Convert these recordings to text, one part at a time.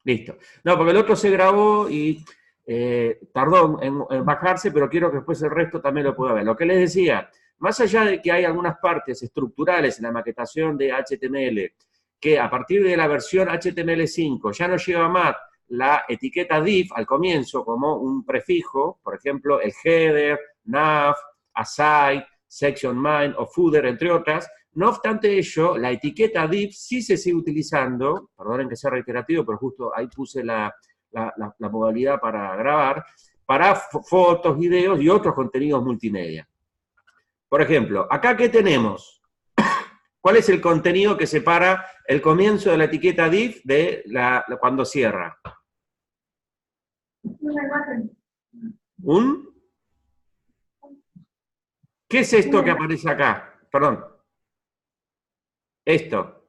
Listo. No, porque el otro se grabó y tardó en bajarse, pero quiero que después el resto también lo pueda ver. Lo que les decía, más allá de que hay algunas partes estructurales en la maquetación de HTML, que a partir de la versión HTML5 ya no lleva más la etiqueta div al comienzo como un prefijo, por ejemplo, el header, nav, aside, section main o footer, entre otras. No obstante ello, la etiqueta div sí se sigue utilizando, perdonen que sea reiterativo, pero justo ahí puse la modalidad para grabar, para fotos, videos y otros contenidos multimedia. Por ejemplo, acá ¿qué tenemos? ¿Cuál es el contenido que separa el comienzo de la etiqueta div de cuando cierra? Una imagen. ¿Un? ¿Qué es esto que aparece acá? Perdón. Esto.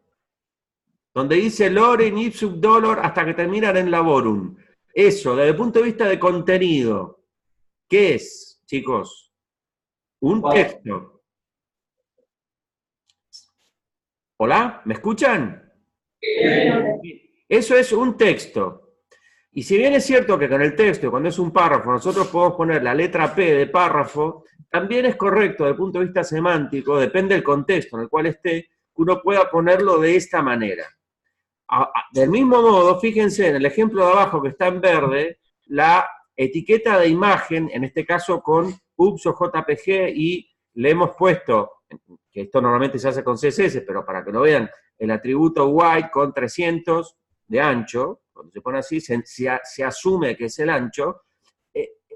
Donde dice lorem ipsum dolor hasta que terminan en laborum. Eso, desde el punto de vista de contenido, ¿qué es, chicos? Un texto. ¿Hola? ¿Me escuchan? Eso es un texto. Y si bien es cierto que con el texto, cuando es un párrafo, nosotros podemos poner la letra P de párrafo, también es correcto desde el punto de vista semántico, depende del contexto en el cual esté, que uno pueda ponerlo de esta manera. Del mismo modo, fíjense en el ejemplo de abajo que está en verde, la etiqueta de imagen, en este caso con UPS o JPG, y le hemos puesto, que esto normalmente se hace con CSS, pero para que lo vean, el atributo white con 300 de ancho, cuando se pone así, se asume que es el ancho,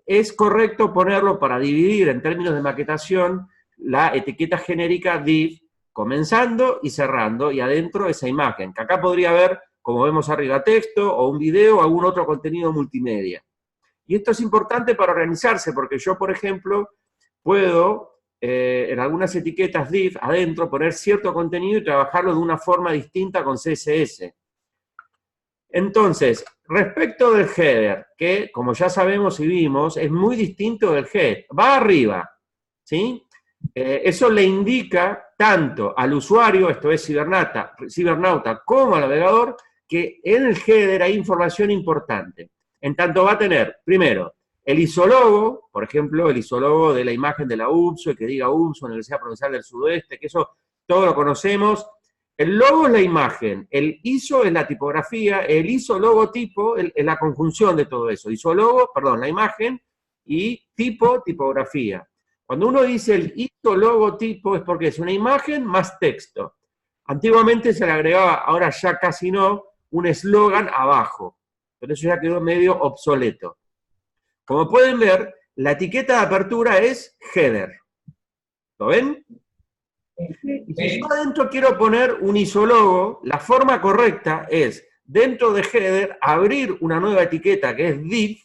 es correcto ponerlo para dividir en términos de maquetación la etiqueta genérica div comenzando y cerrando, y adentro esa imagen, que acá podría haber, como vemos arriba, texto o un video o algún otro contenido multimedia. Y esto es importante para organizarse, porque yo, por ejemplo, puedo en algunas etiquetas div adentro poner cierto contenido y trabajarlo de una forma distinta con CSS. Entonces, respecto del header, que como ya sabemos y vimos, es muy distinto del head, va arriba, ¿sí? Eso le indica tanto al usuario, esto es cibernauta, como al navegador, que en el header hay información importante. En tanto va a tener, primero, el isólogo, por ejemplo, el isólogo de la imagen de la UPSO, que diga UPSO, Universidad Provincial del Sudeste, que eso todo lo conocemos. El logo es la imagen, el ISO es la tipografía, el ISO logotipo es la conjunción de todo eso. ISO logo, perdón, la imagen, y tipo, tipografía. Cuando uno dice el ISO logotipo es porque es una imagen más texto. Antiguamente se le agregaba, ahora ya casi no, un eslogan abajo, pero eso ya quedó medio obsoleto. Como pueden ver, la etiqueta de apertura es header. ¿Lo ven? Y si yo adentro quiero poner un isólogo, la forma correcta es, dentro de header, abrir una nueva etiqueta que es div,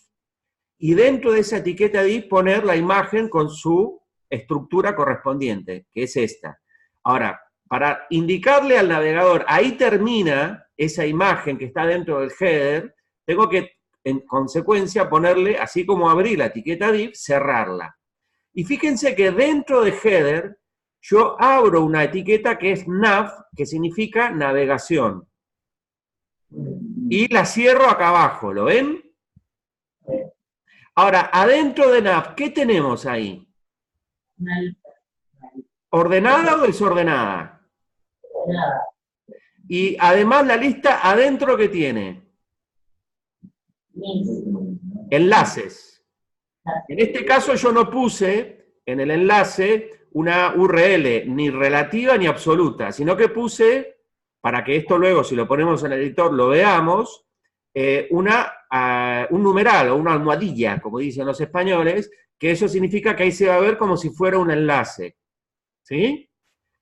y dentro de esa etiqueta div poner la imagen con su estructura correspondiente, que es esta. Ahora, para indicarle al navegador, ahí termina esa imagen que está dentro del header, tengo que, en consecuencia, ponerle, así como abrir la etiqueta div, cerrarla. Y fíjense que dentro de header, yo abro una etiqueta que es nav, que significa navegación. Y la cierro acá abajo, ¿lo ven? Ahora, adentro de nav, ¿qué tenemos ahí? ¿Ordenada o desordenada? Y además la lista adentro, ¿qué tiene? Enlaces. En este caso yo no puse en el enlace una URL ni relativa ni absoluta, sino que puse, para que esto luego, si lo ponemos en el editor, lo veamos, un numeral o una almohadilla, como dicen los españoles, que eso significa que ahí se va a ver como si fuera un enlace. ¿Sí?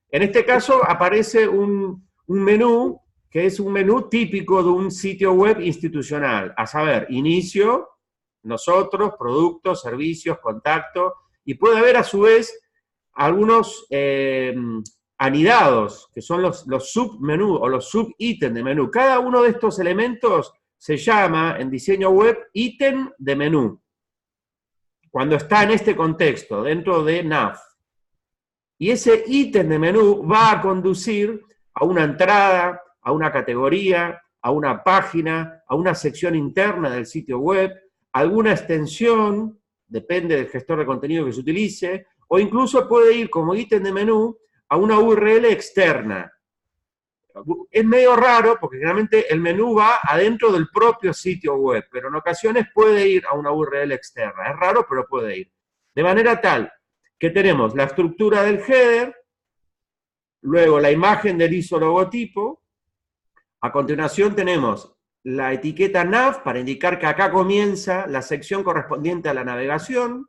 En este caso aparece un menú que es un menú típico de un sitio web institucional, a saber, inicio, nosotros, productos, servicios, contacto, y puede haber a su vez algunos anidados, que son los submenús o los subítems de menú. Cada uno de estos elementos se llama en diseño web ítem de menú, cuando está en este contexto, dentro de nav. Y ese ítem de menú va a conducir a una entrada, a una categoría, a una página, a una sección interna del sitio web, alguna extensión, depende del gestor de contenido que se utilice, o incluso puede ir como ítem de menú a una URL externa. Es medio raro porque generalmente el menú va adentro del propio sitio web, pero en ocasiones puede ir a una URL externa. Es raro, pero puede ir. De manera tal que tenemos la estructura del header, luego la imagen del ISO logotipo, a continuación tenemos la etiqueta nav para indicar que acá comienza la sección correspondiente a la navegación.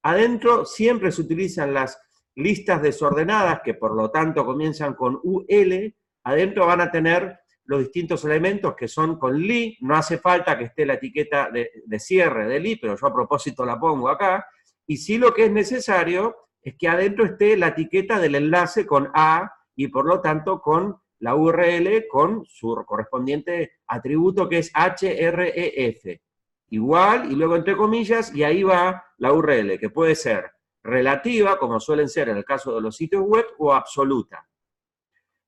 Adentro siempre se utilizan las listas desordenadas, que por lo tanto comienzan con UL. Adentro van a tener los distintos elementos que son con li. No hace falta que esté la etiqueta de cierre de li, pero yo a propósito la pongo acá. Y sí, lo que es necesario es que adentro esté la etiqueta del enlace con A y por lo tanto con la URL con su correspondiente atributo que es href. Igual, y luego entre comillas, y ahí va la URL, que puede ser relativa, como suelen ser en el caso de los sitios web, o absoluta.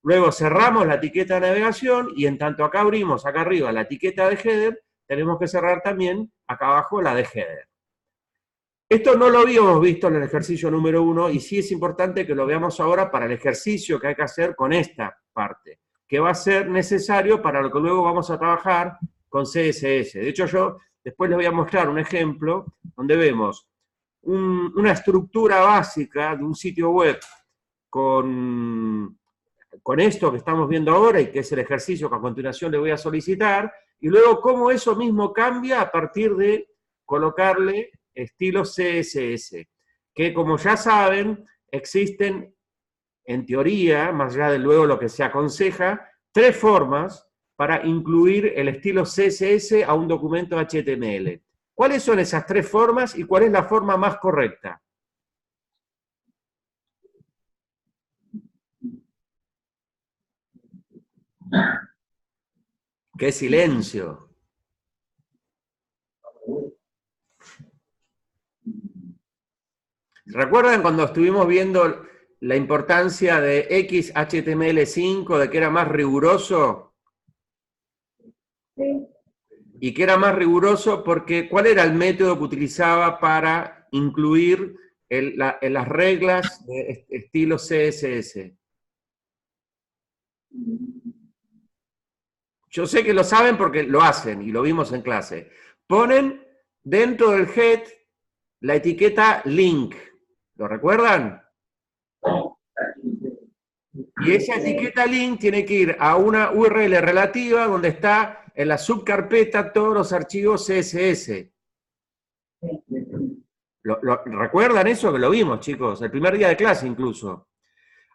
Luego cerramos la etiqueta de navegación, y en tanto acá abrimos, acá arriba, la etiqueta de header, tenemos que cerrar también acá abajo la de header. Esto no lo habíamos visto en el ejercicio número 1, y sí es importante que lo veamos ahora para el ejercicio que hay que hacer con esta parte, que va a ser necesario para lo que luego vamos a trabajar con CSS. De hecho, yo después les voy a mostrar un ejemplo donde vemos una estructura básica de un sitio web con esto que estamos viendo ahora y que es el ejercicio que a continuación le voy a solicitar, y luego cómo eso mismo cambia a partir de colocarle estilo CSS, que como ya saben, existen en teoría, más allá de luego lo que se aconseja, 3 formas para incluir el estilo CSS a un documento HTML. ¿Cuáles son esas 3 formas y cuál es la forma más correcta? ¡Qué silencio! ¿Recuerdan cuando estuvimos viendo la importancia de XHTML5, de que era más riguroso? Sí. Y que era más riguroso porque ¿cuál era el método que utilizaba para incluir en las reglas de estilo CSS? Yo sé que lo saben porque lo hacen y lo vimos en clase. Ponen dentro del head la etiqueta link. ¿Lo recuerdan? Y esa etiqueta link tiene que ir a una URL relativa donde está en la subcarpeta todos los archivos CSS. ¿Recuerdan eso? Que lo vimos, chicos, el primer día de clase incluso.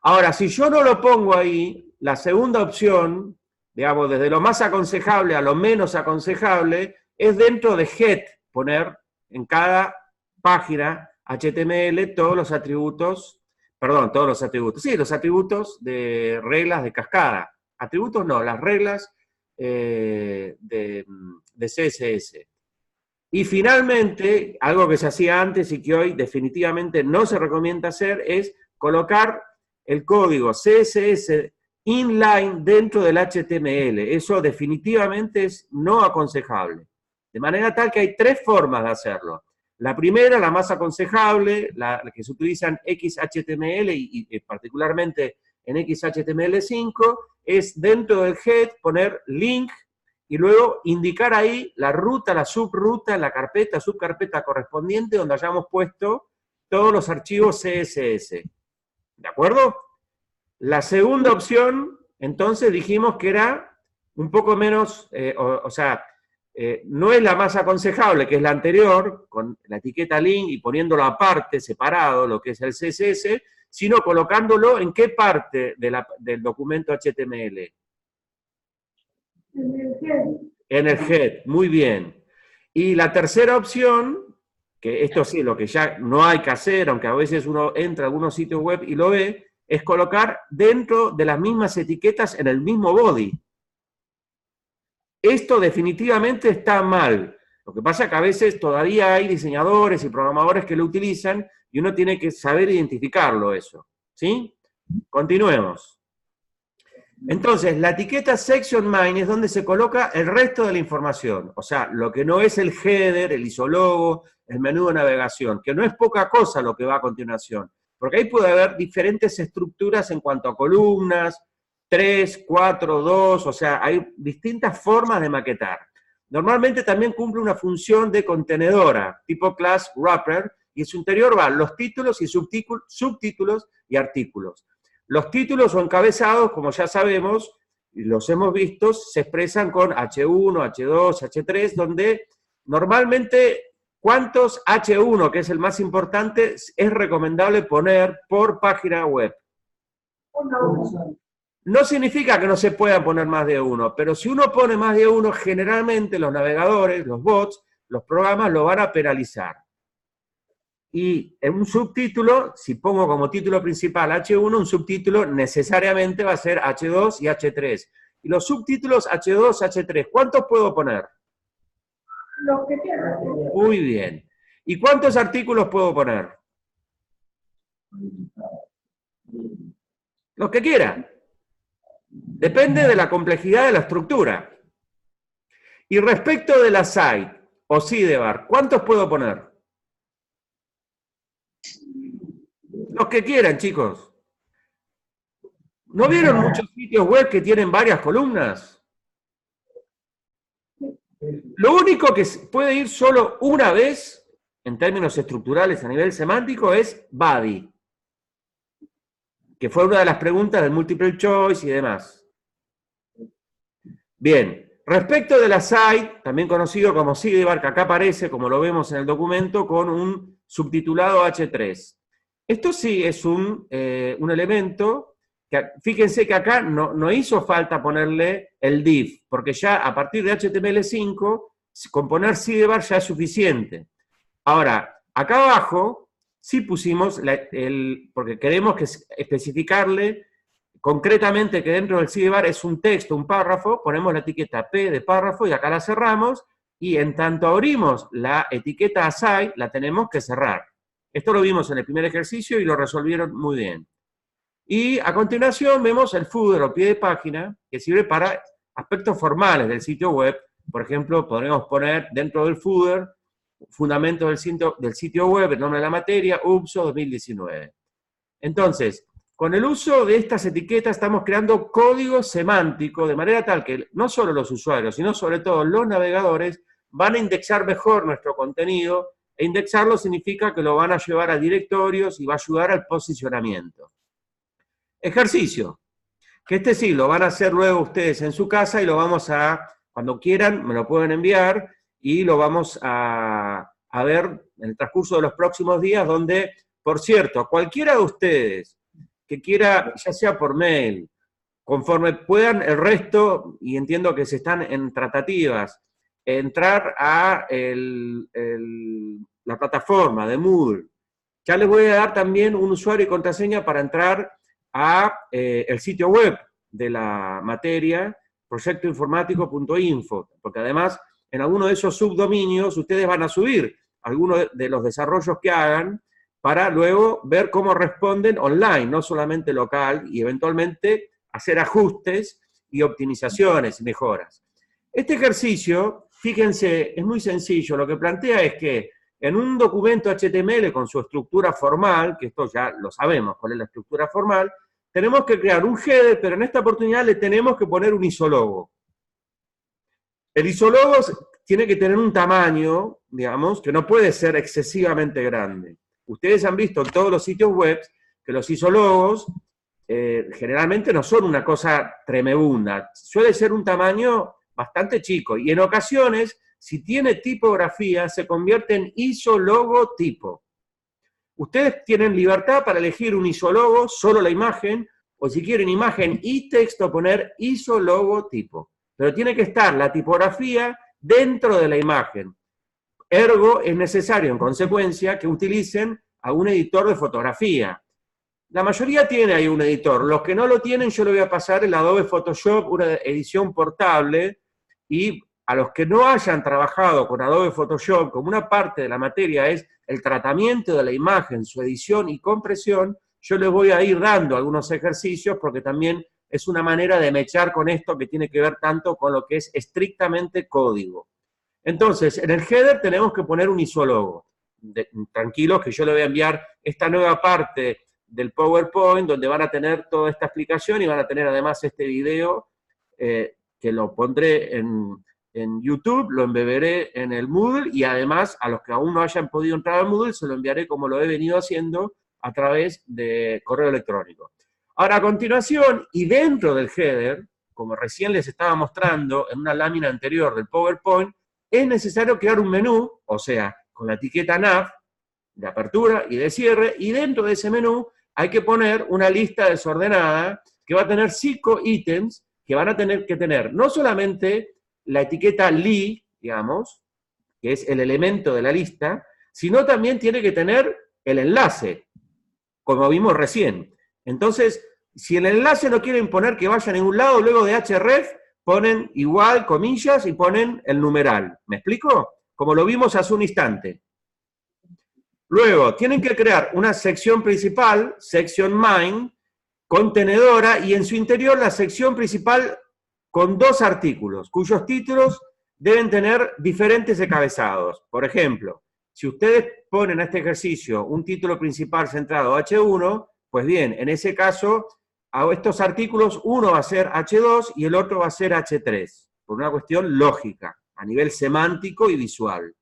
Ahora, si yo no lo pongo ahí, la segunda opción, digamos, desde lo más aconsejable a lo menos aconsejable, es dentro de head, poner en cada página HTML todos los atributos, perdón, todos los atributos, sí, los atributos de reglas de cascada. Atributos no, las reglas de CSS. Y finalmente, algo que se hacía antes y que hoy definitivamente no se recomienda hacer, es colocar el código CSS inline dentro del HTML. Eso definitivamente es no aconsejable. De manera tal que hay 3 formas de hacerlo. La primera, la más aconsejable, la que se utiliza en XHTML y particularmente en XHTML5, es dentro del head poner link y luego indicar ahí la ruta, la subruta, la carpeta, subcarpeta correspondiente donde hayamos puesto todos los archivos CSS. ¿De acuerdo? La segunda opción, entonces dijimos que era un poco menos, no es la más aconsejable, que es la anterior, con la etiqueta link y poniéndolo aparte, separado, lo que es el CSS, sino colocándolo en qué parte del documento HTML. En el head, muy bien. Y la tercera opción, que esto sí, lo que ya no hay que hacer, aunque a veces uno entra a algunos sitios web y lo ve, es colocar dentro de las mismas etiquetas en el mismo body. Esto definitivamente está mal. Lo que pasa es que a veces todavía hay diseñadores y programadores que lo utilizan y uno tiene que saber identificarlo eso. ¿Sí? Continuemos. Entonces, la etiqueta section main es donde se coloca el resto de la información. O sea, lo que no es el header, el isólogo, el menú de navegación, que no es poca cosa lo que va a continuación. Porque ahí puede haber diferentes estructuras en cuanto a columnas, 3, 4, 2, o sea, hay distintas formas de maquetar. Normalmente también cumple una función de contenedora, tipo class wrapper, y en su interior van los títulos y subtítulos y artículos. Los títulos o encabezados, como ya sabemos, y los hemos visto, se expresan con H1, H2, H3, donde normalmente cuántos H1, que es el más importante, es recomendable poner por página web. No significa que no se pueda poner más de uno, pero si uno pone más de uno, generalmente los navegadores, los bots, los programas lo van a penalizar. Y en un subtítulo, si pongo como título principal H1, un subtítulo necesariamente va a ser H2 y H3. Y los subtítulos H2, H3, ¿cuántos puedo poner? Los que quieran. Muy bien. ¿Y cuántos artículos puedo poner? Los que quiera. Depende de la complejidad de la estructura. Y respecto de la site o sidebar, ¿cuántos puedo poner? Los que quieran, chicos. ¿No vieron muchos sitios web que tienen varias columnas? Lo único que puede ir solo una vez, en términos estructurales a nivel semántico, es body, que fue una de las preguntas del multiple choice y demás. Bien, respecto de la site, también conocido como sidebar, que acá aparece, como lo vemos en el documento, con un subtitulado H3. Esto sí es un elemento que, fíjense que acá no hizo falta ponerle el div, porque ya a partir de HTML5, con poner sidebar ya es suficiente. Ahora, acá abajo sí pusimos, porque queremos especificarle concretamente que dentro del sidebar es un texto, un párrafo, ponemos la etiqueta P de párrafo y acá la cerramos, y en tanto abrimos la etiqueta aside, la tenemos que cerrar. Esto lo vimos en el primer ejercicio y lo resolvieron muy bien. Y a continuación vemos el footer o pie de página, que sirve para aspectos formales del sitio web. Por ejemplo, podremos poner dentro del footer fundamento del sitio web, el nombre de la materia, UPSO 2019. Entonces, con el uso de estas etiquetas estamos creando código semántico de manera tal que no solo los usuarios, sino sobre todo los navegadores van a indexar mejor nuestro contenido, e indexarlo significa que lo van a llevar a directorios y va a ayudar al posicionamiento. Ejercicio, que este sí lo van a hacer luego ustedes en su casa y lo vamos a, cuando quieran, me lo pueden enviar y lo vamos a ver en el transcurso de los próximos días, donde, por cierto, cualquiera de ustedes que quiera, ya sea por mail, conforme puedan el resto, y entiendo que se están en tratativas, entrar a la plataforma de Moodle. Ya les voy a dar también un usuario y contraseña para entrar a el sitio web de la materia, proyectoinformático.info, porque además en alguno de esos subdominios ustedes van a subir algunos de los desarrollos que hagan para luego ver cómo responden online, no solamente local, y eventualmente hacer ajustes y optimizaciones y mejoras. Este ejercicio, fíjense, es muy sencillo. Lo que plantea es que en un documento HTML con su estructura formal, que esto ya lo sabemos cuál es la estructura formal, tenemos que crear un header, pero en esta oportunidad le tenemos que poner un isólogo. El isólogo tiene que tener un tamaño, digamos, que no puede ser excesivamente grande. Ustedes han visto en todos los sitios web que los isólogos generalmente no son una cosa tremenda. Suele ser un tamaño bastante chico, y en ocasiones, si tiene tipografía, se convierte en isologotipo. Ustedes tienen libertad para elegir un isólogo, solo la imagen, o si quieren imagen y texto, poner isologotipo. Pero tiene que estar la tipografía dentro de la imagen. Ergo, es necesario, en consecuencia, que utilicen a un editor de fotografía. La mayoría tiene ahí un editor. Los que no lo tienen, yo le voy a pasar el Adobe Photoshop, una edición portable, y a los que no hayan trabajado con Adobe Photoshop, como una parte de la materia es el tratamiento de la imagen, su edición y compresión, yo les voy a ir dando algunos ejercicios porque también es una manera de mechar con esto que tiene que ver tanto con lo que es estrictamente código. Entonces, en el header tenemos que poner un isólogo. Tranquilos que yo le voy a enviar esta nueva parte del PowerPoint donde van a tener toda esta explicación y van a tener además este video que lo pondré en YouTube, lo embeberé en el Moodle y además a los que aún no hayan podido entrar al Moodle se lo enviaré como lo he venido haciendo a través de correo electrónico. Ahora, a continuación, y dentro del header, como recién les estaba mostrando en una lámina anterior del PowerPoint, es necesario crear un menú, o sea, con la etiqueta nav, de apertura y de cierre, y dentro de ese menú hay que poner una lista desordenada que va a tener 5 ítems que van a tener que tener no solamente la etiqueta li, digamos, que es el elemento de la lista, sino también tiene que tener el enlace, como vimos recién. Entonces, si el enlace no quieren poner que vaya a ningún lado, luego de href ponen igual, comillas, y ponen el numeral. ¿Me explico? Como lo vimos hace un instante. Luego, tienen que crear una sección principal, section main, contenedora, y en su interior la sección principal con 2 artículos, cuyos títulos deben tener diferentes encabezados. Por ejemplo, si ustedes ponen a este ejercicio un título principal centrado H1, pues bien, en ese caso, a estos artículos, uno va a ser H2 y el otro va a ser H3, por una cuestión lógica, a nivel semántico y visual.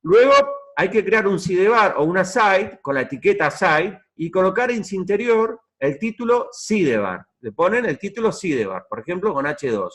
Luego hay que crear un sidebar o una site con la etiqueta site y colocar en su interior el título sidebar. Le ponen el título sidebar, por ejemplo, con H2.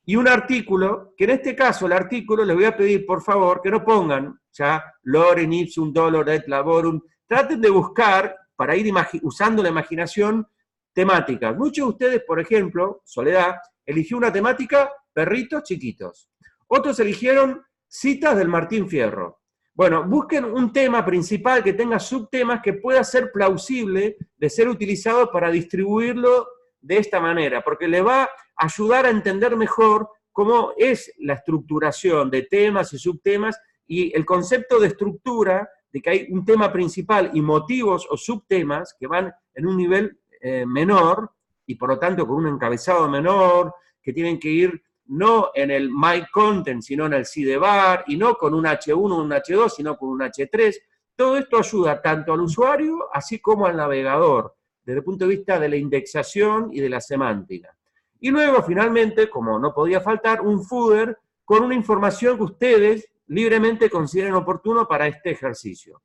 Y un artículo, que en este caso el artículo les voy a pedir por favor que no pongan ya lorem ipsum dolor et laborum. Traten de buscar, para ir usando la imaginación, temáticas. Muchos de ustedes, por ejemplo, Soledad, eligió una temática perritos chiquitos. Otros eligieron citas del Martín Fierro. Bueno, busquen un tema principal que tenga subtemas que pueda ser plausible de ser utilizado para distribuirlo de esta manera, porque le va a ayudar a entender mejor cómo es la estructuración de temas y subtemas y el concepto de estructura, de que hay un tema principal y motivos o subtemas que van en un nivel menor y por lo tanto con un encabezado menor, que tienen que ir no en el my content, sino en el sidebar, y no con un H1 o un H2, sino con un H3. Todo esto ayuda tanto al usuario, así como al navegador, desde el punto de vista de la indexación y de la semántica. Y luego, finalmente, como no podía faltar, un footer con una información que ustedes libremente consideren oportuno para este ejercicio.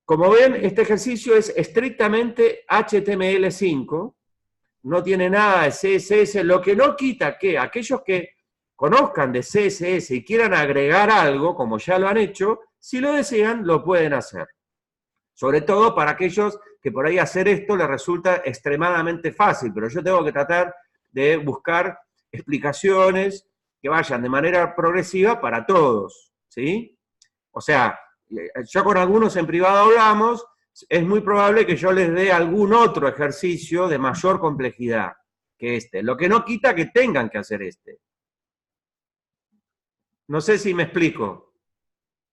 Como ven, este ejercicio es estrictamente HTML5, no tiene nada de CSS, lo que no quita que aquellos que conozcan de CSS y quieran agregar algo, como ya lo han hecho, si lo desean, lo pueden hacer. Sobre todo para aquellos que por ahí hacer esto les resulta extremadamente fácil, pero yo tengo que tratar de buscar explicaciones que vayan de manera progresiva para todos, ¿sí? O sea, yo con algunos en privado hablamos, es muy probable que yo les dé algún otro ejercicio de mayor complejidad que este, lo que no quita que tengan que hacer este. No sé si me explico.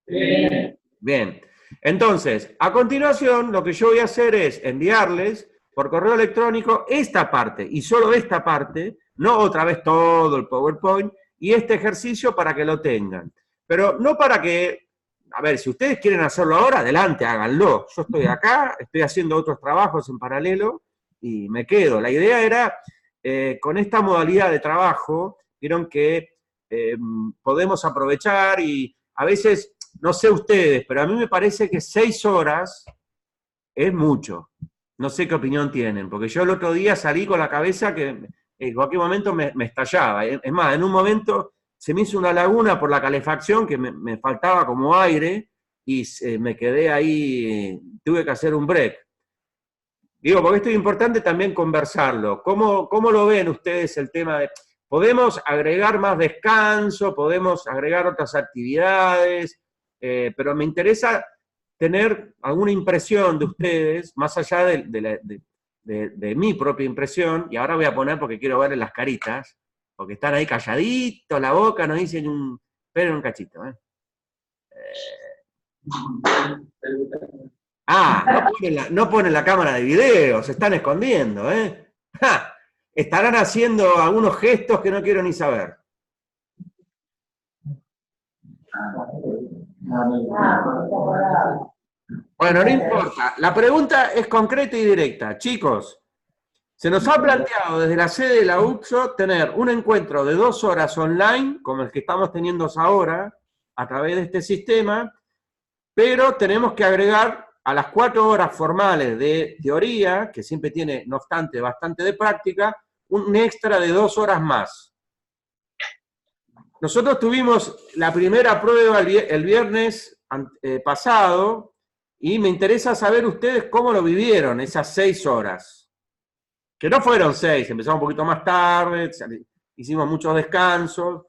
Bien. Entonces, a continuación, lo que yo voy a hacer es enviarles por correo electrónico esta parte, y solo esta parte, no otra vez todo el PowerPoint, y este ejercicio para que lo tengan. Pero no para que, a ver, si ustedes quieren hacerlo ahora, adelante, háganlo. Yo estoy acá, estoy haciendo otros trabajos en paralelo, y me quedo. La idea era, con esta modalidad de trabajo, vieron que podemos aprovechar y a veces... No sé ustedes, pero a mí me parece que 6 horas es mucho. No sé qué opinión tienen, porque yo el otro día salí con la cabeza que en cualquier momento me estallaba. Es más, en un momento se me hizo una laguna por la calefacción, que me faltaba como aire, y me quedé ahí, tuve que hacer un break. Digo, porque esto es importante también conversarlo. ¿Cómo lo ven ustedes el tema de... Podemos agregar más descanso, podemos agregar otras actividades... pero me interesa tener alguna impresión de ustedes, más allá de mi propia impresión, y ahora voy a poner porque quiero verles las caritas, porque están ahí calladitos, la boca, nos dicen un... Esperen un cachito, no ponen la cámara de video, se están escondiendo, ¡Ja! estarán haciendo algunos gestos que no quiero ni saber. Bueno, no importa. La pregunta es concreta y directa. Chicos, se nos ha planteado desde la sede de la UPSO tener un encuentro de 2 horas online, como el que estamos teniendo ahora, a través de este sistema, pero tenemos que agregar a las 4 horas formales de teoría, que siempre tiene, no obstante, bastante de práctica, un extra de 2 horas más. Nosotros tuvimos la primera prueba el viernes pasado, y me interesa saber ustedes cómo lo vivieron, esas 6 horas. Que no fueron 6, empezamos un poquito más tarde, hicimos muchos descansos.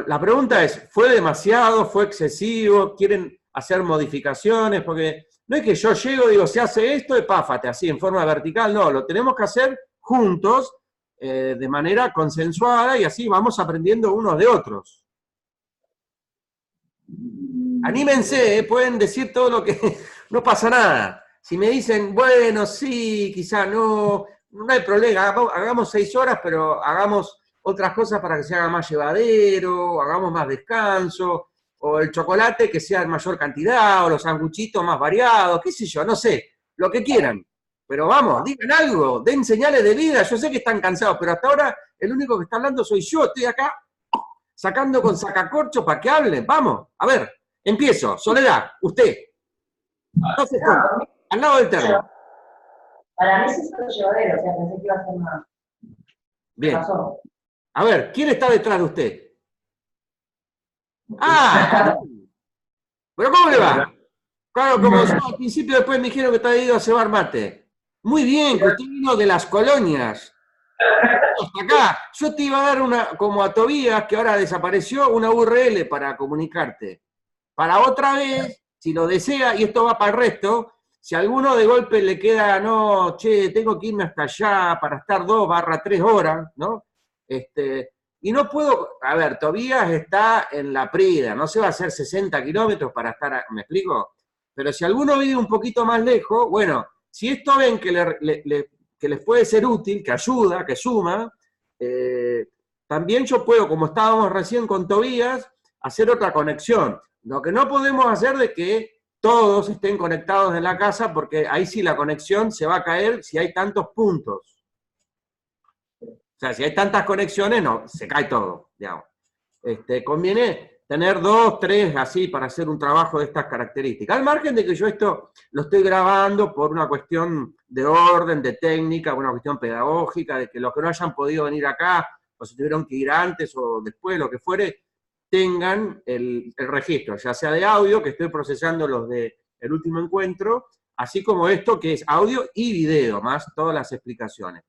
La pregunta es, ¿fue demasiado? ¿Fue excesivo? ¿Quieren hacer modificaciones? Porque no es que yo llego y digo, se hace esto, y páfate, así, en forma vertical. No, lo tenemos que hacer juntos, de manera consensuada, y así vamos aprendiendo unos de otros. Anímense, pueden decir todo lo que... no pasa nada. Si me dicen, bueno, sí, quizá no hay problema, hagamos 6 horas, pero hagamos otras cosas para que se haga más llevadero, hagamos más descanso, o el chocolate que sea en mayor cantidad, o los sanguchitos más variados, qué sé yo, no sé, lo que quieran. Pero vamos, digan algo, den señales de vida. Yo sé que están cansados, pero hasta ahora el único que está hablando soy yo. Estoy acá sacando con sacacorcho para que hablen. Vamos, a ver, empiezo. Soledad, usted. No se esconda, al lado del termo. Para mí sí fue llevadero, o sea, pensé que iba a ser más. Bien. Pasó. A ver, ¿quién está detrás de usted? ¡Ah! ¿Pero cómo le va? Claro, como yo al principio, después me dijeron que estaba ido a cebar mate. Muy bien, que usted vino de las colonias. Hasta acá. Yo te iba a dar una, como a Tobías, que ahora desapareció, una URL para comunicarte. Para otra vez, si lo desea, y esto va para el resto, si a alguno de golpe le queda, no, che, tengo que irme hasta allá para estar 2/3 horas, ¿no? Y no puedo, a ver, Tobías está en la Prida, no se va a hacer 60 kilómetros para estar, ¿me explico? Pero si alguno vive un poquito más lejos, bueno, si esto ven que, que les puede ser útil, que ayuda, que suma, también yo puedo, como estábamos recién con Tobías, hacer otra conexión. Lo que no podemos hacer de que todos estén conectados en la casa, porque ahí sí la conexión se va a caer si hay tantos puntos. O sea, si hay tantas conexiones, no, se cae todo, digamos. Conviene tener 2, 3 así para hacer un trabajo de estas características. Al margen de que yo esto lo estoy grabando por una cuestión de orden, de técnica, una cuestión pedagógica, de que los que no hayan podido venir acá, o se tuvieron que ir antes o después, lo que fuere, tengan el registro, ya sea de audio, que estoy procesando los del último encuentro, así como esto que es audio y video, más todas las explicaciones.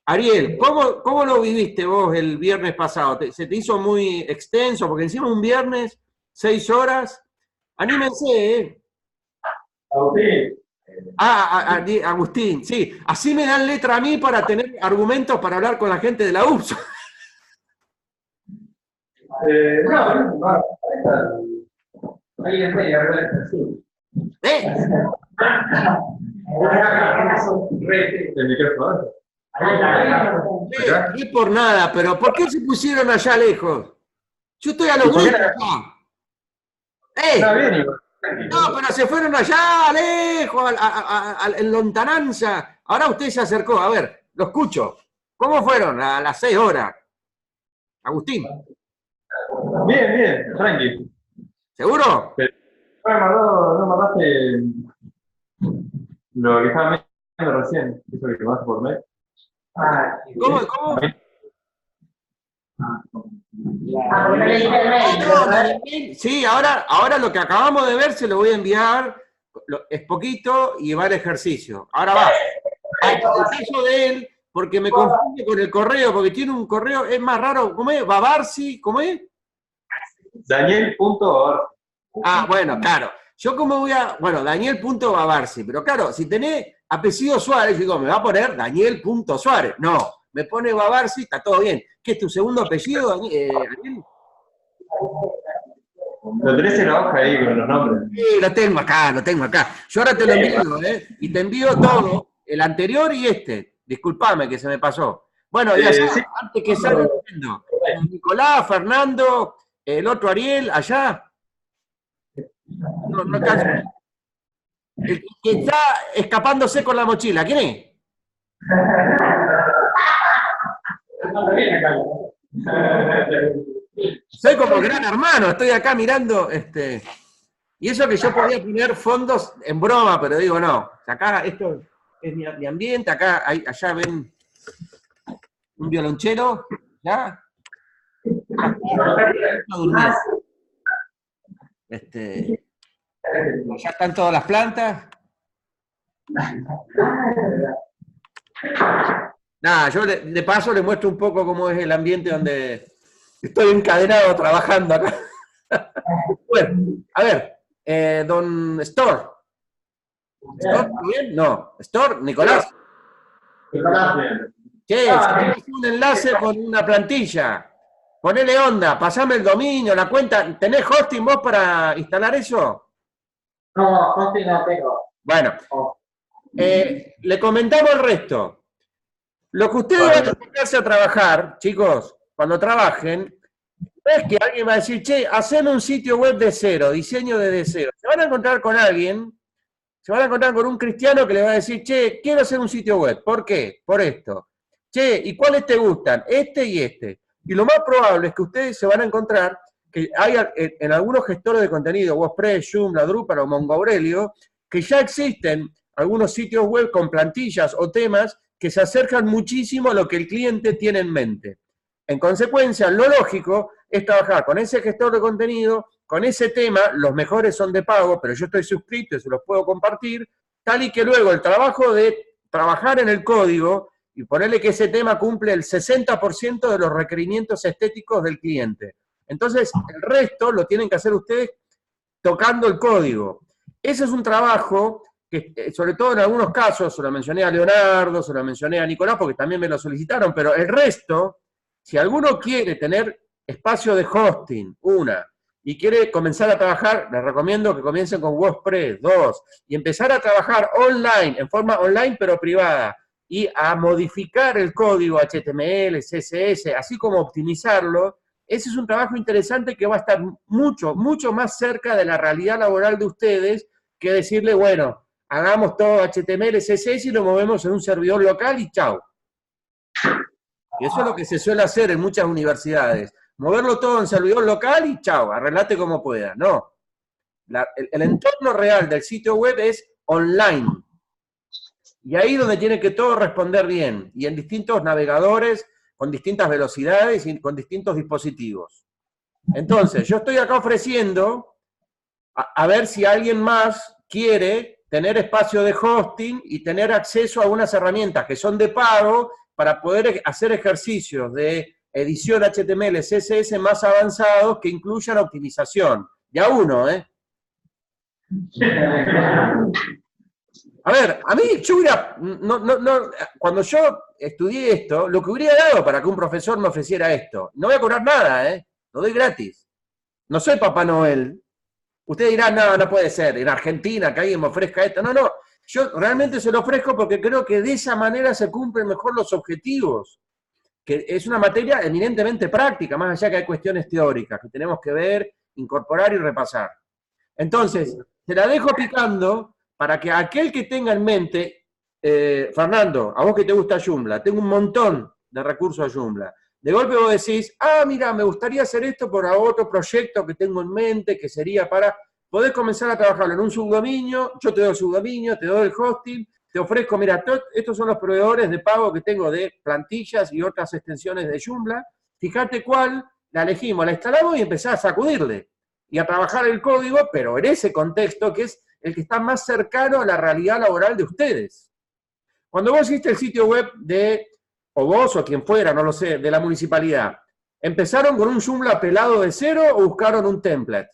Ariel, ¿cómo lo viviste vos el viernes pasado? ¿Se te hizo muy extenso? Porque encima un viernes, 6 horas. Anímense, ¿eh? Agustín. Agustín, sí. Así me dan letra a mí para tener argumentos para hablar con la gente de la UPS. No, ahí en medio, arriba del sur. El micrófono. No es por nada, pero ¿por qué se pusieron allá lejos? Yo estoy a los gritos acá. No, pero se fueron allá, lejos, en lontananza. Ahora usted se acercó, a ver, lo escucho. ¿Cómo fueron a las 6 horas? Agustín. Bien, tranqui. ¿Seguro? No mandaste lo que estaba viendo recién, eso que mandaste por mail. ¿Cómo? No le diste el mail. Sí, ahora lo que acabamos de ver se lo voy a enviar, es poquito y va el ejercicio. Ahora va. El caso de él, porque me confunde con el correo, porque tiene un correo, es más raro, ¿cómo es? Babarsi, ¿cómo es? Daniel.babarsi. Ah, bueno, claro. Yo como voy a, bueno, Daniel.babarsi, pero claro, si tenés apellido Suárez, digo, me va a poner Daniel.Suárez. No, me pone Babarsi, está todo bien. ¿Qué es tu segundo apellido, Daniel? Lo tenés en la hoja ahí con los nombres. Sí, lo tengo acá. Yo ahora te lo envío, ¿eh? Y te envío todo, el anterior y este. Disculpame que se me pasó. Bueno, y allá, Sí, antes que salga diciendo, Nicolás, Fernando, el otro Ariel, allá, no alcanzo. El que está escapándose con la mochila, ¿quién es? Soy como gran hermano, estoy acá mirando, y eso que yo podía poner fondos en broma, pero digo, no, acá esto es mi ambiente, acá, allá ven un violonchelo, ¿ya? Está durmiendo. Ya están todas las plantas. Nada, yo de paso le muestro un poco cómo es el ambiente donde estoy encadenado trabajando acá. Bueno, a ver, don Store. ¿Store? ¿Bien? No. Store, Nicolás. Che, sacamos un enlace con una plantilla. Ponele onda, pasame el dominio, la cuenta. ¿Tenés hosting vos para instalar eso? No, hosting no tengo. Bueno, le comentamos el resto. Lo que ustedes van a ponerse a trabajar, chicos, cuando trabajen, es que alguien va a decir, che, haceme un sitio web de cero, diseño de cero. Se van a encontrar con alguien, se van a encontrar con un cristiano que le va a decir, che, quiero hacer un sitio web. ¿Por qué? Por esto. Che, ¿y cuáles te gustan? Este y este. Y lo más probable es que ustedes se van a encontrar que hay en algunos gestores de contenido, WordPress, Joomla, Drupal o Mongo Aurelio, que ya existen algunos sitios web con plantillas o temas que se acercan muchísimo a lo que el cliente tiene en mente. En consecuencia, lo lógico es trabajar con ese gestor de contenido, con ese tema, los mejores son de pago, pero yo estoy suscrito y se los puedo compartir, tal y que luego el trabajo de trabajar en el código y ponerle que ese tema cumple el 60% de los requerimientos estéticos del cliente. Entonces, el resto lo tienen que hacer ustedes tocando el código. Ese es un trabajo que, sobre todo en algunos casos, se lo mencioné a Leonardo, se lo mencioné a Nicolás, porque también me lo solicitaron, pero el resto, si alguno quiere tener espacio de hosting, y quiere comenzar a trabajar, les recomiendo que comiencen con WordPress, 2, y empezar a trabajar online, en forma online pero privada, y a modificar el código HTML, CSS, así como optimizarlo. Ese es un trabajo interesante que va a estar mucho, mucho más cerca de la realidad laboral de ustedes que decirle, bueno, hagamos todo HTML, CSS y lo movemos en un servidor local y chau. Y eso es lo que se suele hacer en muchas universidades. Moverlo todo en servidor local y chau, arreglate como puedas. No. El entorno real del sitio web es online. Y ahí es donde tiene que todo responder bien. Y en distintos navegadores, con distintas velocidades y con distintos dispositivos. Entonces, yo estoy acá ofreciendo a ver si alguien más quiere tener espacio de hosting y tener acceso a unas herramientas que son de pago para poder hacer ejercicios de edición HTML, CSS más avanzados que incluyan optimización. Ya uno, ¿eh? A ver, a mí, yo hubiera, cuando yo estudié esto, lo que hubiera dado para que un profesor me ofreciera esto, no voy a cobrar nada, lo doy gratis. No soy Papá Noel. Ustedes dirán, no, no puede ser, en Argentina que alguien me ofrezca esto. No, no, yo realmente se lo ofrezco porque creo que de esa manera se cumplen mejor los objetivos, que es una materia eminentemente práctica, más allá que hay cuestiones teóricas que tenemos que ver, incorporar y repasar. Entonces, se la dejo picando para que aquel que tenga en mente, Fernando, a vos que te gusta Joomla, tengo un montón de recursos a Joomla. De golpe vos decís, mira, me gustaría hacer esto por otro proyecto que tengo en mente, que sería para poder comenzar a trabajarlo en un subdominio, yo te doy el subdominio, te doy el hosting, te ofrezco, mira, estos son los proveedores de pago que tengo de plantillas y otras extensiones de Joomla, fíjate cuál, la elegimos, la instalamos y empezás a sacudirle y a trabajar el código, pero en ese contexto que es el que está más cercano a la realidad laboral de ustedes. Cuando vos hiciste el sitio web o vos o quien fuera, no lo sé, de la municipalidad, ¿empezaron con un Joomla pelado de cero o buscaron un template?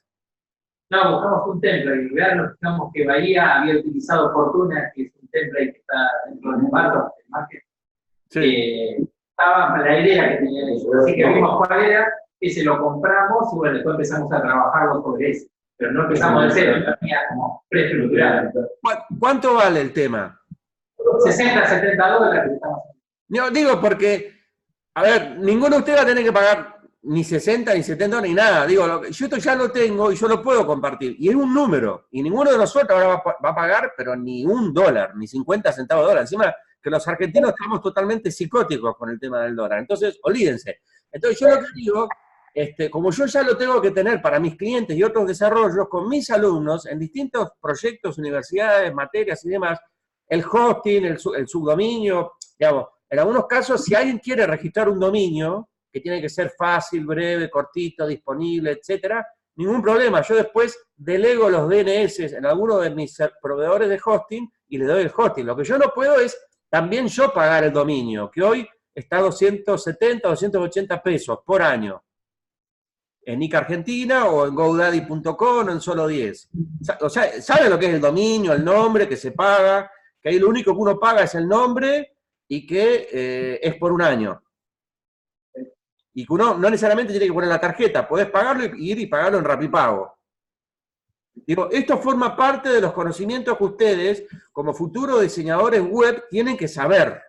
No, buscamos un template. En realidad nos fijamos que Bahía había utilizado Fortuna, que es un template que está dentro del marco, el market. Sí. Estaba la idea que tenían ellos. Así que vimos cuál era, ese lo compramos y bueno, después empezamos a trabajarlo sobre ese. Pero no empezamos de cero, tenía como preestructurado. ¿Cuánto vale el tema? $60, $70 estamos. No, digo porque A ver, ninguno de ustedes va a tener que pagar ni 60, ni 70, ni nada. Digo, yo esto ya lo tengo y yo lo puedo compartir. Y es un número. Y ninguno de nosotros ahora va a pagar, pero ni $1, ni 50 centavos de dólar. Encima que los argentinos estamos totalmente psicóticos con el tema del dólar. Entonces, olvídense. Entonces, yo lo que digo, como yo ya lo tengo que tener para mis clientes y otros desarrollos, con mis alumnos, en distintos proyectos, universidades, materias y demás, el hosting, el subdominio, digamos, en algunos casos, si alguien quiere registrar un dominio, que tiene que ser fácil, breve, cortito, disponible, etcétera, ningún problema. Yo después delego los DNS en alguno de mis proveedores de hosting y le doy el hosting. Lo que yo no puedo es también yo pagar el dominio, que hoy está a 270, 280 pesos por año. En Nica Argentina o en GoDaddy.com o en Solo 10. O sea, ¿saben lo que es el dominio, el nombre que se paga? Que ahí lo único que uno paga es el nombre y que es por un año. Y que uno no necesariamente tiene que poner la tarjeta, podés pagarlo y ir y pagarlo en Rapipago. Digo, esto forma parte de los conocimientos que ustedes, como futuros diseñadores web, tienen que saber.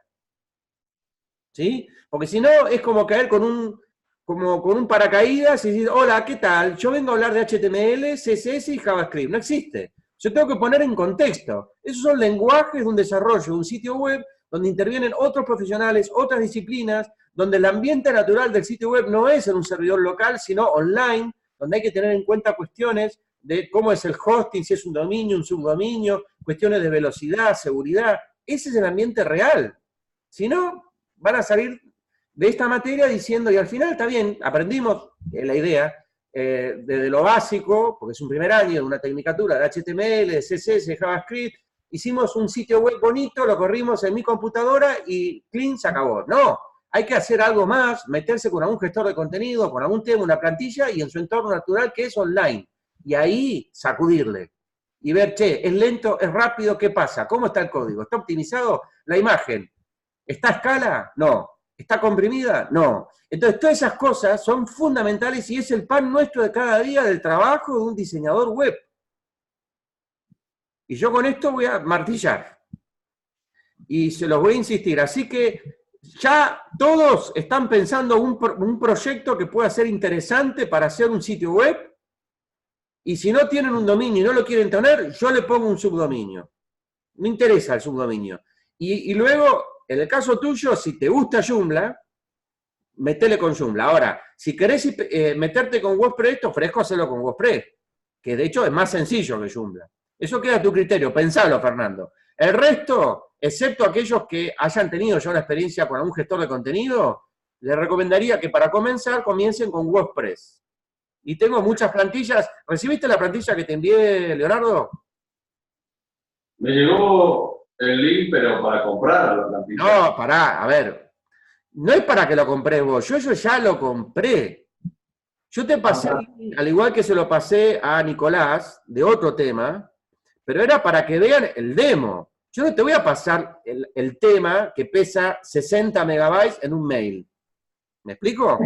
¿Sí? Porque si no, es como caer con un paracaídas y decir, hola, ¿qué tal? Yo vengo a hablar de HTML, CSS y JavaScript. No existe. Yo tengo que poner en contexto. Esos son lenguajes de un desarrollo de un sitio web donde intervienen otros profesionales, otras disciplinas, donde el ambiente natural del sitio web no es en un servidor local, sino online, donde hay que tener en cuenta cuestiones de cómo es el hosting, si es un dominio, un subdominio, cuestiones de velocidad, seguridad. Ese es el ambiente real. Si no, van a salir de esta materia diciendo, y al final está bien, aprendimos la idea, desde lo básico, porque es un primer año de una tecnicatura de HTML, de CSS, de JavaScript, hicimos un sitio web bonito, lo corrimos en mi computadora y clean, se acabó. No, hay que hacer algo más, meterse con algún gestor de contenido, con algún tema, una plantilla y en su entorno natural que es online. Y ahí sacudirle y ver, che, es lento, es rápido, ¿qué pasa? ¿Cómo está el código? ¿Está optimizado? La imagen, ¿está a escala? No. ¿Está comprimida? No. Entonces, todas esas cosas son fundamentales y es el pan nuestro de cada día del trabajo de un diseñador web. Y yo con esto voy a martillar. Y se los voy a insistir. Así que ya todos están pensando un proyecto que pueda ser interesante para hacer un sitio web. Y si no tienen un dominio y no lo quieren tener, yo le pongo un subdominio. Me interesa el subdominio. Y luego, en el caso tuyo, si te gusta Joomla, metele con Joomla. Ahora, si querés meterte con WordPress, te ofrezco hacerlo con WordPress, que de hecho es más sencillo que Joomla. Eso queda a tu criterio, pensalo, Fernando. El resto, excepto aquellos que hayan tenido ya una experiencia con algún gestor de contenido, les recomendaría que para comenzar comiencen con WordPress. Y tengo muchas plantillas. ¿Recibiste la plantilla que te envié, Leonardo? Me llegó el link, pero para comprar la plantilla. No, pará, a ver. No es para que lo comprés vos, yo ya lo compré. Yo te pasé, al igual que se lo pasé a Nicolás, de otro tema, pero era para que vean el demo. Yo no te voy a pasar el tema que pesa 60 megabytes en un mail. ¿Me explico?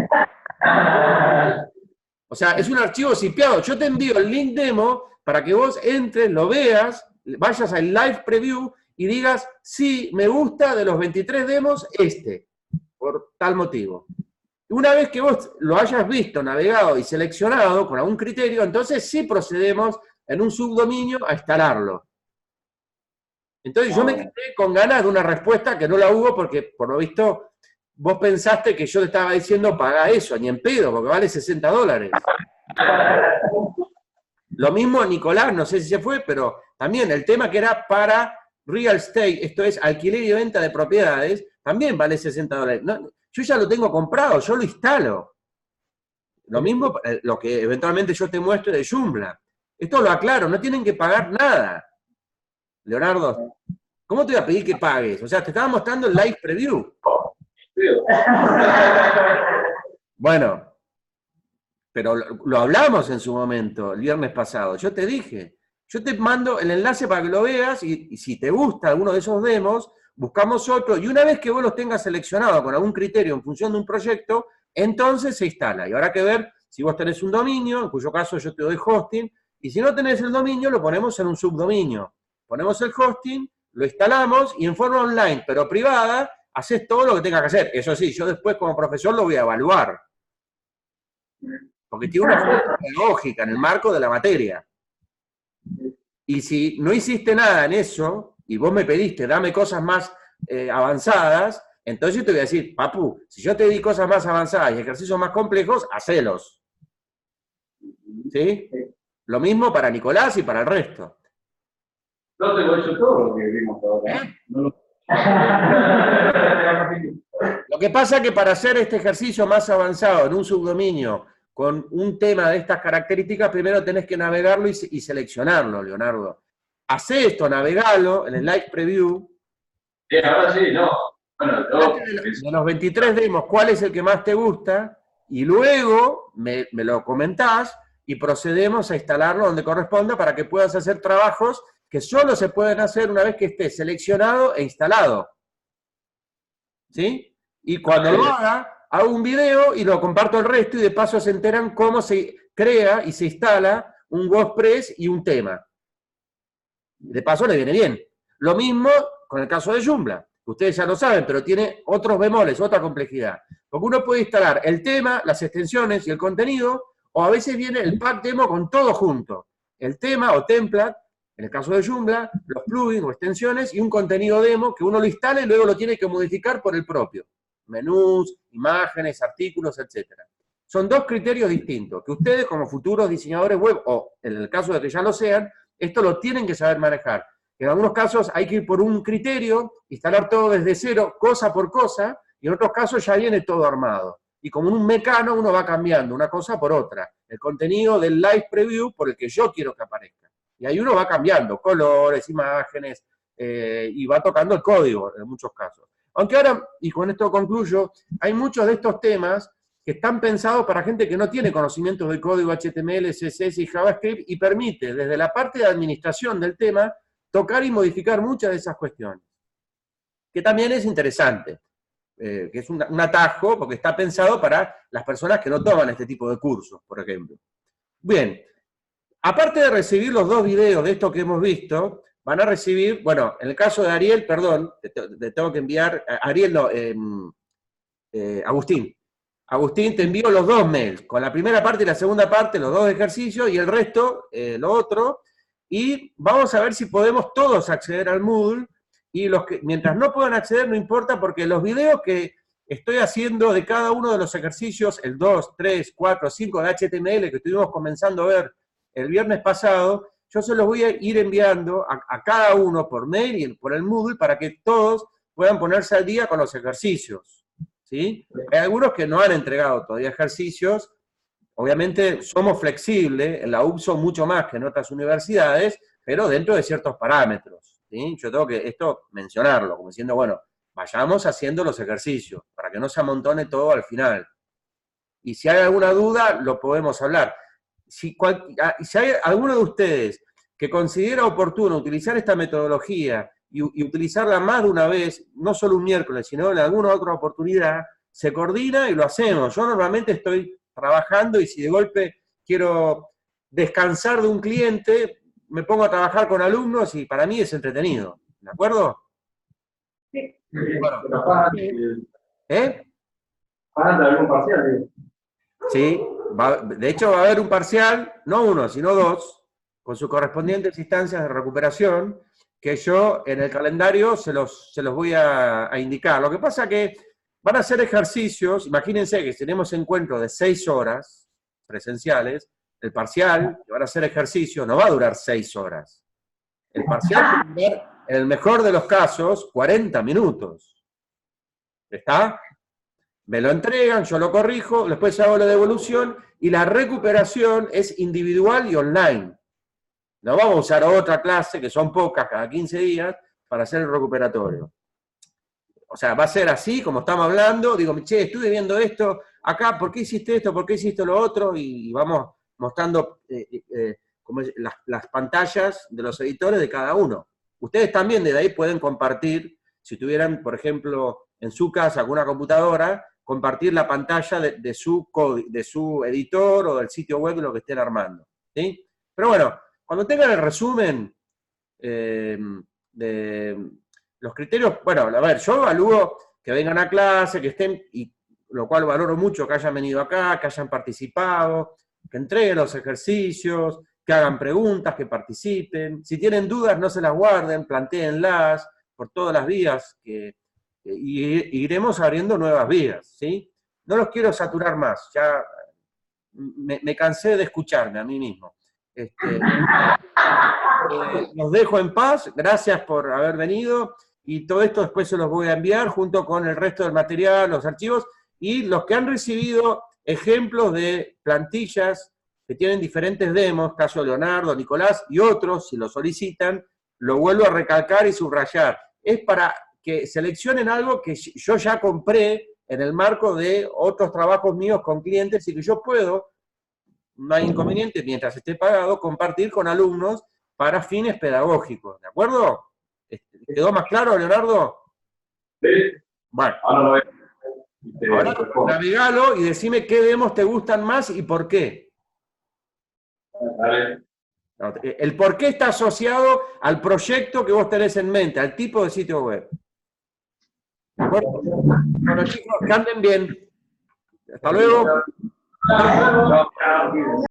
O sea, es un archivo zipeado. Yo te envío el link demo para que vos entres, lo veas, vayas al live preview y digas, sí, me gusta de los 23 demos por tal motivo. Una vez que vos lo hayas visto, navegado y seleccionado con algún criterio, entonces sí procedemos en un subdominio a instalarlo. Entonces yo me quedé con ganas de una respuesta que no la hubo porque, por lo visto, vos pensaste que yo te estaba diciendo paga eso, ni en pedo, porque vale $60. Lo mismo Nicolás, no sé si se fue, pero también el tema que era para real estate, esto es alquiler y venta de propiedades, también vale $60. No, yo ya lo tengo comprado, yo lo instalo. Lo mismo, lo que eventualmente yo te muestro de Joomla. Esto lo aclaro, no tienen que pagar nada. Leonardo, ¿cómo te voy a pedir que pagues? O sea, te estaba mostrando el live preview. Bueno, pero lo hablamos en su momento, el viernes pasado. Yo te dije, yo te mando el enlace para que lo veas y si te gusta alguno de esos demos, buscamos otro, y una vez que vos los tengas seleccionados con algún criterio en función de un proyecto, entonces se instala. Y habrá que ver si vos tenés un dominio, en cuyo caso yo te doy hosting, y si no tenés el dominio, lo ponemos en un subdominio. Ponemos el hosting, lo instalamos, y en forma online, pero privada, haces todo lo que tengas que hacer. Eso sí, yo después como profesor lo voy a evaluar. Porque tiene una función pedagógica en el marco de la materia. Y si no hiciste nada en eso, y vos me pediste, dame cosas más avanzadas, entonces yo te voy a decir, papu, si yo te di cosas más avanzadas y ejercicios más complejos, hacelos. ¿Sí? Lo mismo para Nicolás y para el resto. No te lo he hecho todo lo que vimos ahora. Lo que pasa es que para hacer este ejercicio más avanzado en un subdominio con un tema de estas características, primero tenés que navegarlo y seleccionarlo, Leonardo. Hacé esto, navegalo en el Live Preview. Ahora sí, no. Bueno, yo... De los 23 demos, ¿cuál es el que más te gusta? Y luego me lo comentás y procedemos a instalarlo donde corresponda para que puedas hacer trabajos que solo se pueden hacer una vez que esté seleccionado e instalado. ¿Sí? Y cuando lo haga, hago un video y lo comparto al resto y de paso se enteran cómo se crea y se instala un WordPress y un tema. De paso le viene bien. Lo mismo con el caso de Joomla. Ustedes ya lo saben, pero tiene otros bemoles, otra complejidad. Porque uno puede instalar el tema, las extensiones y el contenido, o a veces viene el pack demo con todo junto. El tema o template, en el caso de Joomla, los plugins o extensiones y un contenido demo que uno lo instala y luego lo tiene que modificar por el propio. Menús, imágenes, artículos, etc. Son dos criterios distintos, que ustedes como futuros diseñadores web, o en el caso de que ya lo sean, esto lo tienen que saber manejar. En algunos casos hay que ir por un criterio, instalar todo desde cero, cosa por cosa, y en otros casos ya viene todo armado. Y como en un mecano uno va cambiando una cosa por otra. El contenido del Live Preview por el que yo quiero que aparezca. Y ahí uno va cambiando colores, imágenes, y va tocando el código en muchos casos. Aunque ahora, y con esto concluyo, hay muchos de estos temas que están pensados para gente que no tiene conocimientos del código HTML, CSS y JavaScript y permite, desde la parte de administración del tema, tocar y modificar muchas de esas cuestiones. Que también es interesante, que es un atajo, porque está pensado para las personas que no toman este tipo de cursos, por ejemplo. Bien, aparte de recibir los dos videos de esto que hemos visto, van a recibir, bueno, en el caso de Ariel, perdón, te tengo que enviar, Ariel no, Agustín. Agustín, te envío los dos mails, con la primera parte y la segunda parte, los dos ejercicios, y el resto, lo otro, y vamos a ver si podemos todos acceder al Moodle, y los que, mientras no puedan acceder, no importa, porque los videos que estoy haciendo de cada uno de los ejercicios, el 2, 3, 4, 5 de HTML, que estuvimos comenzando a ver el viernes pasado, yo se los voy a ir enviando a cada uno por mail y por el Moodle, para que todos puedan ponerse al día con los ejercicios. ¿Sí? Hay algunos que no han entregado todavía ejercicios, obviamente somos flexibles, en la UPSO mucho más que en otras universidades, pero dentro de ciertos parámetros. ¿Sí? Yo tengo que esto mencionarlo, como diciendo, bueno, vayamos haciendo los ejercicios, para que no se amontone todo al final. Y si hay alguna duda, lo podemos hablar. Si hay alguno de ustedes que considera oportuno utilizar esta metodología y utilizarla más de una vez, no solo un miércoles, sino en alguna otra oportunidad, se coordina y lo hacemos. Yo normalmente estoy trabajando y si de golpe quiero descansar de un cliente, me pongo a trabajar con alumnos y para mí es entretenido. ¿De acuerdo? Sí. Bueno, ¿Para algún parcial? Sí, de hecho va a haber un parcial, no uno, sino dos, con sus correspondientes instancias de recuperación, que yo en el calendario se los voy a indicar. Lo que pasa que van a ser ejercicios, imagínense que tenemos encuentros de 6 horas presenciales, el parcial, que van a ser ejercicios, no va a durar 6 horas. El parcial va a durar, en el mejor de los casos, 40 minutos. ¿Está? Me lo entregan, yo lo corrijo, después hago la devolución, y la recuperación es individual y online. No vamos a usar otra clase, que son pocas, cada 15 días, para hacer el recuperatorio. O sea, va a ser así, como estamos hablando, digo, che, estuve viendo esto, acá, ¿por qué hiciste esto? ¿Por qué hiciste lo otro? Y vamos mostrando las pantallas de los editores de cada uno. Ustedes también desde ahí pueden compartir, si tuvieran, por ejemplo, en su casa alguna computadora, compartir la pantalla de su editor o del sitio web de lo que estén armando. ¿Sí? Pero bueno, cuando tengan el resumen de los criterios, bueno, a ver, yo evalúo que vengan a clase, que estén, y lo cual valoro mucho que hayan venido acá, que hayan participado, que entreguen los ejercicios, que hagan preguntas, que participen. Si tienen dudas, no se las guarden, plantéenlas por todas las vías, y iremos abriendo nuevas vías, ¿sí? No los quiero saturar más, ya me cansé de escucharme a mí mismo. Los dejo en paz, gracias por haber venido, y todo esto después se los voy a enviar junto con el resto del material, los archivos, y los que han recibido ejemplos de plantillas que tienen diferentes demos, caso de Leonardo, Nicolás y otros, si lo solicitan, lo vuelvo a recalcar y subrayar. Es para que seleccionen algo que yo ya compré en el marco de otros trabajos míos con clientes y que yo puedo, no hay inconveniente, mientras esté pagado, compartir con alumnos para fines pedagógicos, ¿de acuerdo? ¿Quedó más claro, Leonardo? Sí. Bueno. Ahora lo veo. Ahora navegalo y decime qué demos te gustan más y por qué. Dale. El por qué está asociado al proyecto que vos tenés en mente, al tipo de sitio web. ¿De acuerdo? Bueno, chicos, que anden bien. Hasta luego. Chao.